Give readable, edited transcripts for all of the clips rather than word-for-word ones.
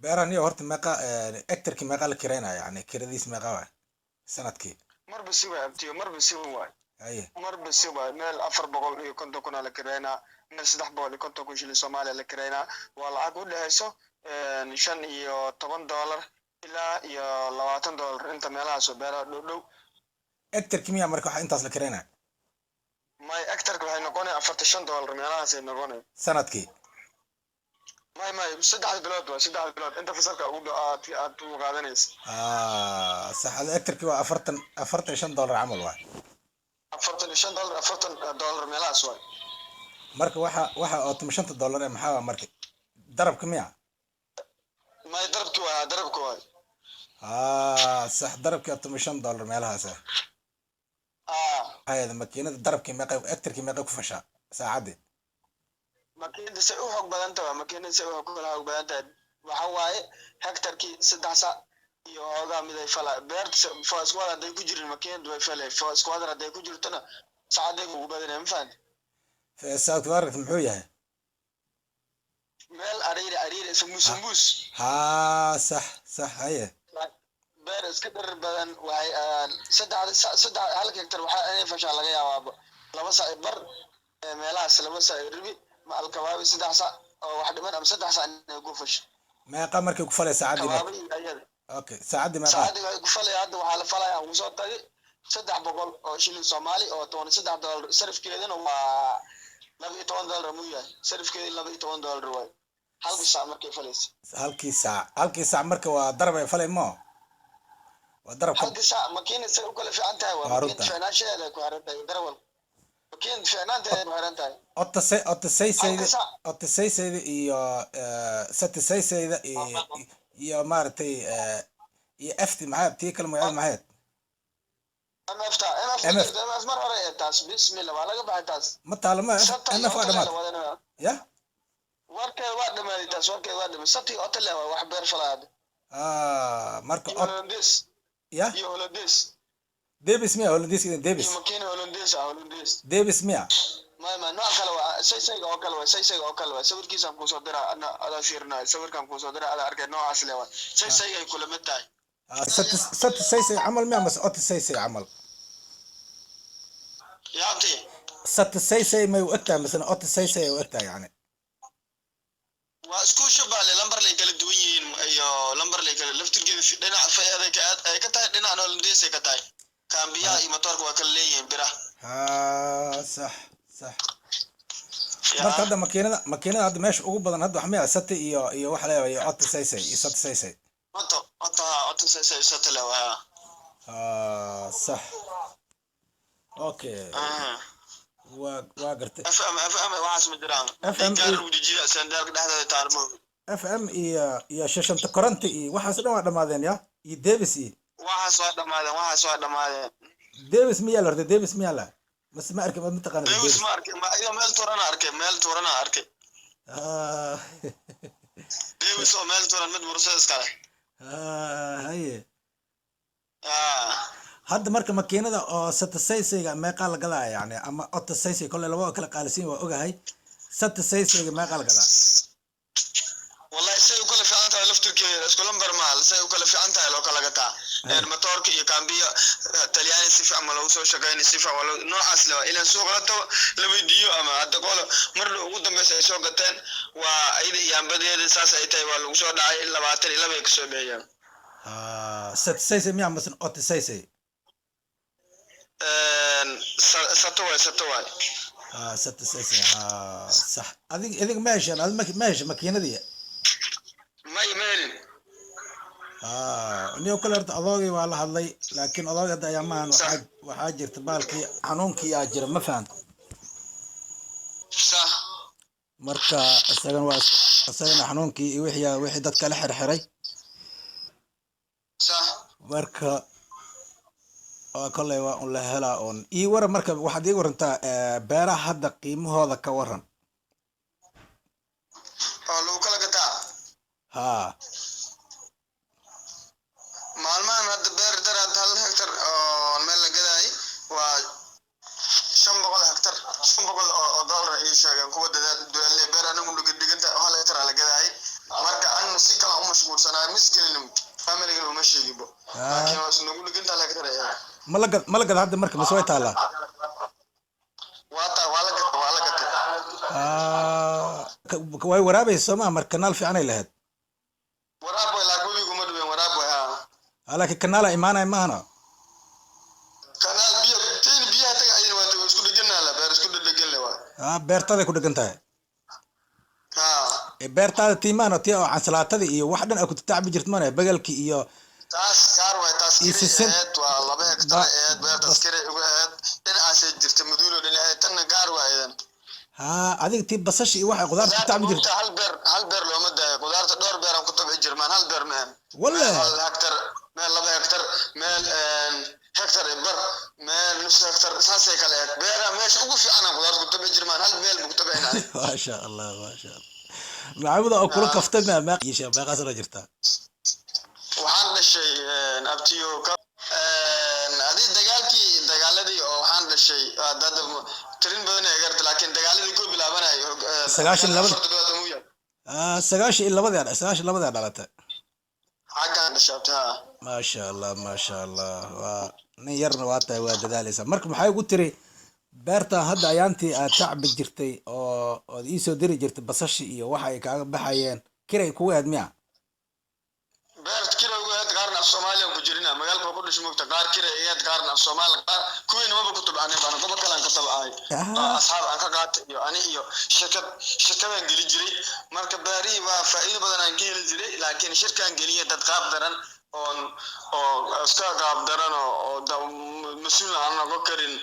beerani horta meeqa hectarkii meeqa la kireynaya yani kiradiis meeqa waa sanadkii marba si way abtiyo marba si way haye marba si way meel 450 kun la kireynaa meel 350 kun shilin Soomaaliya la kireynaa waa lacag u dhexeyso $15 ilaa iyo $20 inta meelahaas oo beeraha dhow hectarkii miya marka waxa intaas la kireynaya may hectarka waxay noqonaya $45 meelahaas ay noqonaya sanadkii may 3 bilood waa 3 bilood inta fasalka ugu aad u qaadanaysa sax hectarkii waa $45 camal waa $45 meelahaas waa marka waxa oo $5 maxaa marka darabka miya may darabki waa sax darabki $5 meelahaas hayada makiinada darabki meeqa hectarkii meeqa ku fashaa saacadii makiinada say u xoog badan tahay makiinada say u xoog badan tahay waxa waaye hectarkii 3 saac iyo hoogaa miday fala beerta fooskwada haday ku jirin makiinada way falay fooskwada haday ku jirtana saacaday ugu badanay ma fahanti saacadii muxuu yahay meel ariir sambus صح haye beer iska dhar badan waxay saddex hal hektar waxa ay fasha laga yaabaa 2 saac bar meelahaas 2 saac ribi ma alkawaabi 3 saac oo wax dhiman ama 3 saac inay ku fasho meeqa markay ku falay saacadii okay saacadii meeqa saacadii ku falay hadda waxa la falay aan soo tagay 300 oo shilin Soomaali oo $13 sarifkeedana waa $12 mu yahay sarifkeedii $12 way halkii saac markay falayso halkii saac marka waa darab ay falay mo waa darab halkii saac makiinada say u kala fiican tahay waa makiinada finaasheeda ku xiran tahay darawal makiinada fiicnaanteeda ku xiran tahay otasayseeda iyo satisayseeda iyo maaragtay iyo ft maxaa tii kale magaceed maxayd MF mar hore taas bismillah waa laga baxay taas ma taalma MF waa dhamaad ya warkeed waa dhamaaday taas warkeed waa dhamaaday sabti oo tale wax beer falaad marka Hollandes ya iyo Hollandes Davis miya Hollandes makiina Hollandes Davis miya ma nooc kale waa sayga oo kale waa sawirkiisa ku soo diraa ana ala fiirnaa sawirkan ku soo diraa ala arkay noocaas leeyahay sayga ay kula mid tahay satisay camal miya mas otasay camal yaabti satisay may u egtahay misna otasay u egtahay yani waa isku shabaale lambar lay kala duwan yihiin iyo lambar lay kala laftirkeeda dhinac fayada ay ka tahay dhinac Hollandes ay ka tahay kambiya iyo motorka waa kala leeyihiin bira صح marka hadda makiinada hadda meesha ugu badan hadda wax miya sati iyo waxa leeyahay iyo otasay otasay sati leeyahay صح okay waa gartay FM waxaas ma jiraan gaar u dijiya sandaal dhexda taarmo FM iyo shashanta koronti iyo waxaas dhan waa dhamaadeen ya iyo Davis waxaas waa dhamaadeen Davis miya la hortay Davis miya la بس ما أركب ما تقارن Davis ما أركب ما أيوة ميل تورنا أركب Davis أو ميل تورنا مد مرسيدس كله هاي هذا مركب ماكينة أو ستة ما قال قلا يعني أما أوت سيسي كل لو كل قالسين وأوجا هاي ستة ما قال قلا والله سيء كل في عنتها لفتو كي اسكولن برمال سيء كل في عنتها لو كلا قطع الموتور كي كامبيا تلياني سيفا ما لو سو شقاين سيفا ولا نوع اصله الى سوق لتو لويديو اما هدا قول مر لو ugu dambeysay soo gateen waa ayda yaanbadeeda saas ay tahay waa lagu soo dhacay 22 ka soo beeyaan ستة miya mas ot saysi satoway ستة saysi صح adiga ماشي makiinadii may meelin niyo kale horta adoogay waa la hadlay laakiin adoogada ayaa maahan waxaa jirta baalkii xanuunkii aa jira ma fahanto صح marka isagana xanuunkii iyo wixii dadka la xirxiray صح marka kolley waa un la helaa oon ii waran marka waxaad ii warantaa beeraha hadda qiimahooda ka waran oo lagu kala gataa maalmahan hadda beer daraad 1 hektar oo meel la gaday waa 500 hektar 500 oo dollar ay sheegeen kuwa dadaal beer anagu dhiganta 1 hektar la gaday marka aan si kala u mashquulsanaa misgelin family uma sheegibo laakiin waa isnagu dhiginta la karaya ma la gad hadda marka mise way taalaa waa la gatay way waraabayso ma marka kanaal fiican ay lahayd waraab way la guriga uma dhaween waraab way laakiin kanaal imaanay maahna kanaal biyaha tagayeen waa isku dhiganaa la beer isku dhigan le waa beertada ku dhigan tahay beertaada tiimaano tii oo cansalaatada iyo wax dhan ay ku tacbi jirto mana bagalki iyo taas gaar way taas kireed waa 2 hektar beertaas kire ugu aad dhinacaas jirta maduulo dhinaca tan gaar waayan adiga tii basash iyo waxa qudaarta ku tacbi jirto hal beer looma daayo qudaarta dhowr beer aan ku tabci jirmaan hal beer ma wallahi hal hektar meel 2 hektar meel hektar bar meel nus hektar saasay kale beera meesha ugu fiican qudaarta ku tabci jirmaan hal meel ku tabciina ma sha Allah macbuda oo kula kaftay ma qiisha ma qasra jirta waxaan dhashay abtiyo ka adii dagaaladii oo waxaan dhashay dad tirin badan ay gartay laakiin dagaaladii ku bilaabanayo 92 dhalatay xagaan dhashabta ma sha Allah waa nin yarna waa tahay waa dadaalaysa marka maxay ugu tiri beerta hadda ayaantii aad tacbi jirtay oo ii soo diri jirtay basashi iyo waxa ay kaaga baxayeen kiray kugu aad miya beert kiray ugu aad qaarna Soomaaliya ku jirina magaalka ku dhashay mugta qaar kiray aad qaarna Soomaaliya qaar kuween ma ku tabcanay baan gobo kale ka tabcay asxaab aan ka qaatay iyo ani iyo shirkadan gali jiray marka baari waa faa'iido badan aan ka heli jiray laakiin shirkan galiya dad qaab daran oo iska qaab daran oo mas'uul aan noqon karin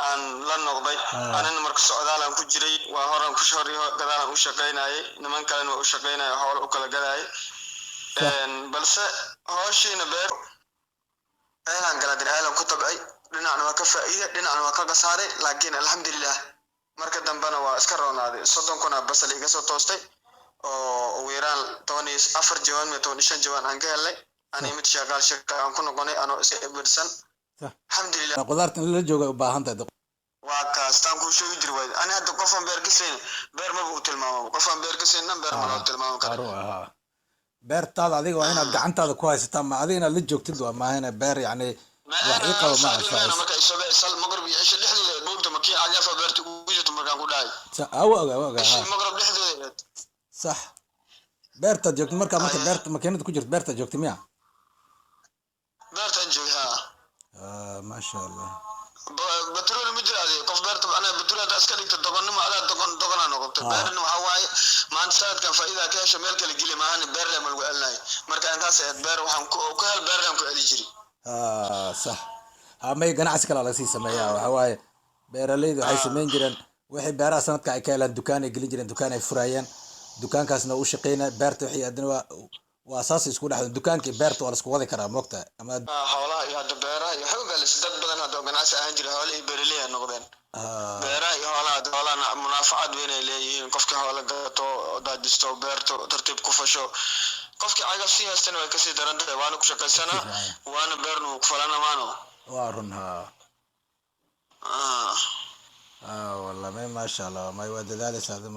aan la noqday anana marka socdaalan ku jiray waa horan ku shoriyo gadaalan u shaqeynayay niman kale oo u shaqeynay howl u kala gaday balse hooshina beer ayaan kala diraalan ku tabcay dhinacna waa ka faa'iido dhinacna waa ka qasaaray laakiin alxamdulillah marka dambana waa iska roonaaday 30 kuna basal iga soo toostay oo weeraan 14 jawaan ma 15 jawaan aan ka helay ani mid shaqaal shaqo aan ku noqonay anoo iska ibirsan alxamdulillah qudaartan la jooga u baahan tahay waa kaastaan ku sheegi jiray ani hadda qofan beer ka seen beer ma uu tilmaamo qofan beer ka seen beer ma uu tilmaamo karo beertaada adiga waa inaad gacantaada ku haysataa ma adiga inaad la joogtid waa maahayna beer yani wax ii qabo ma aha marka isal maghrib iyo isha dhexdeeda buugta makii agafa beerta ugu jirto markaan ku dhahay awaga maghrib dhexdeeda صح beerta joogto marka beerta makiinada ku jirto beerta joogto miya beerta joogha ما شاء الله بترول مجرد قف بيرت انا بترول اسك دغت دغنما على دغنا نقطه بيرن waxa waaye maan saadkan faa'iida ka hesho meel kale gili maahan beer la malgu elnay marka intaas ay beer waxaan ku hel beer aan ku eli jiri صح may ganacsi kale la sii sameeyaa waxa waaye beeralaydu waxay sameyn jireen wixii beeraha sanadka ay ka helaan dukaan ay gelin jireen dukaan ay furayeen dukaankaasna uu shaqeynaa beerta wixii adina waa asaas isku dhaxdo dukaankii beerta waa la isku wadi karaa moogta ama xoolaha iyo hadda beeraha iyo xoog galis dad badan hadda ganacsi ahaan jiray xoolaha beeraley ay noqdeen beeraha iyo xoolaha munaafacaad weyn ay leeyihiin qofka xoolo gato daadisto beerto tartiib ku fasho qofka cagaf si haystan way ka sii daran tahay waana ku shaqaysanaa waana beernu ku falana maano waa runha والله ما شاء الله ما يودد هذا